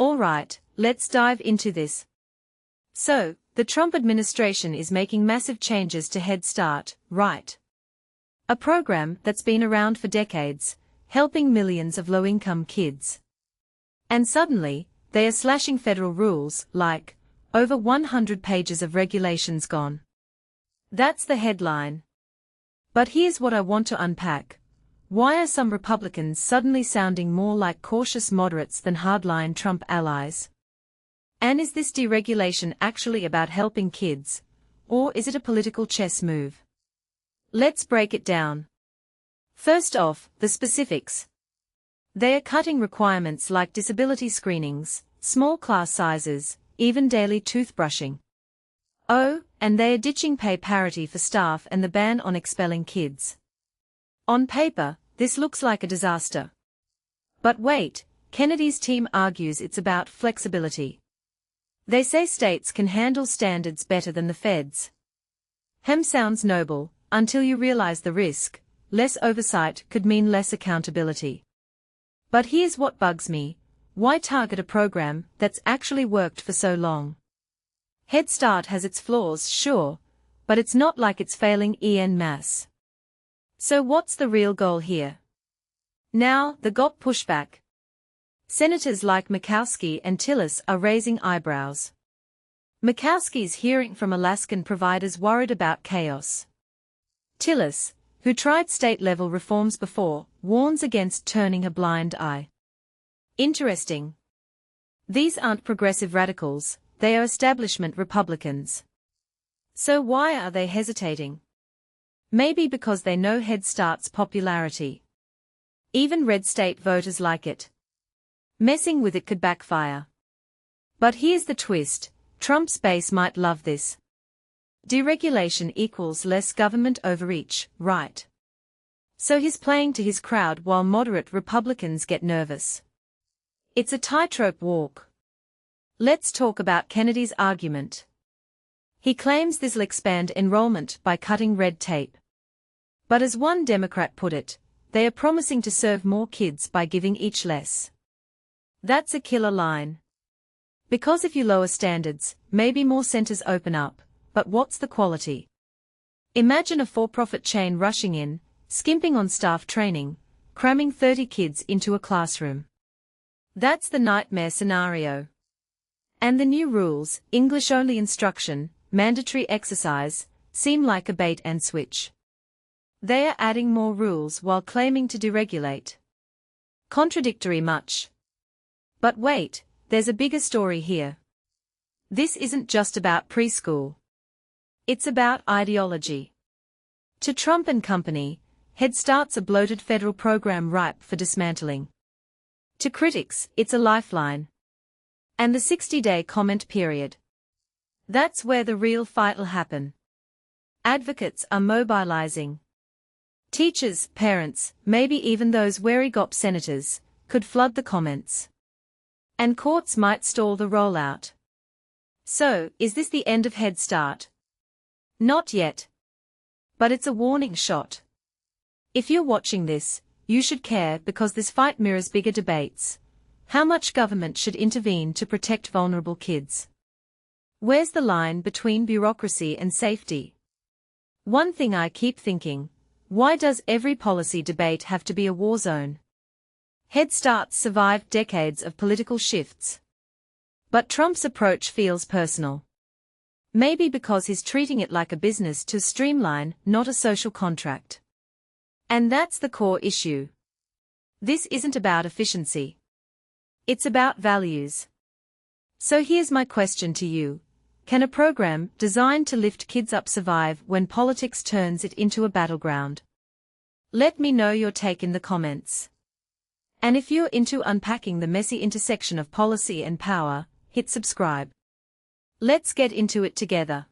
All right, let's dive into this. So, the Trump administration is making massive changes to Head Start, right? A program that's been around for decades, helping millions of low-income kids. And suddenly, they are slashing federal rules, like, over 100 pages of regulations gone. That's the headline. But here's what I want to unpack. Why are some Republicans suddenly sounding more like cautious moderates than hardline Trump allies? And is this deregulation actually about helping kids, or is it a political chess move? Let's break it down. First off, the specifics. They are cutting requirements like disability screenings, small class sizes, even daily toothbrushing. Oh, and they are ditching pay parity for staff and the ban on expelling kids. On paper, this looks like a disaster. But wait, Kennedy's team argues it's about flexibility. They say states can handle standards better than the feds. Sounds noble, until you realize the risk. Less oversight could mean less accountability. But here's what bugs me. Why target a program that's actually worked for so long? Head Start has its flaws, sure, but it's not like it's failing en masse. So what's the real goal here? Now, the GOP pushback. Senators like Murkowski and Tillis are raising eyebrows. Murkowski's hearing from Alaskan providers worried about chaos. Tillis, who tried state-level reforms before, warns against turning a blind eye. Interesting. These aren't progressive radicals, they are establishment Republicans. So why are they hesitating? Maybe because they know Head Start's popularity. Even red state voters like it. Messing with it could backfire. But here's the twist, Trump's base might love this. Deregulation equals less government overreach, right? So he's playing to his crowd while moderate Republicans get nervous. It's a tightrope walk. Let's talk about Kennedy's argument. He claims this'll expand enrollment by cutting red tape. But as one Democrat put it, they are promising to serve more kids by giving each less. That's a killer line. Because if you lower standards, maybe more centers open up, but what's the quality? Imagine a for-profit chain rushing in, skimping on staff training, cramming 30 kids into a classroom. That's the nightmare scenario. And the new rules, English-only instruction, mandatory exercise, seem like a bait and switch. They are adding more rules while claiming to deregulate. Contradictory much. But wait, there's a bigger story here. This isn't just about preschool. It's about ideology. To Trump and company, Head Start's a bloated federal program ripe for dismantling. To critics, it's a lifeline. And the 60-day comment period. That's where the real fight will happen. Advocates are mobilizing. Teachers, parents, maybe even those wary GOP senators, could flood the comments. And courts might stall the rollout. So, is this the end of Head Start? Not yet. But it's a warning shot. If you're watching this, you should care because this fight mirrors bigger debates. How much government should intervene to protect vulnerable kids? Where's the line between bureaucracy and safety? One thing I keep thinking, why does every policy debate have to be a war zone? Head Start's survived decades of political shifts. But Trump's approach feels personal. Maybe because he's treating it like a business to streamline, not a social contract. And that's the core issue. This isn't about efficiency. It's about values. So here's my question to you. Can a program designed to lift kids up survive when politics turns it into a battleground? Let me know your take in the comments. And if you're into unpacking the messy intersection of policy and power, hit subscribe. Let's get into it together.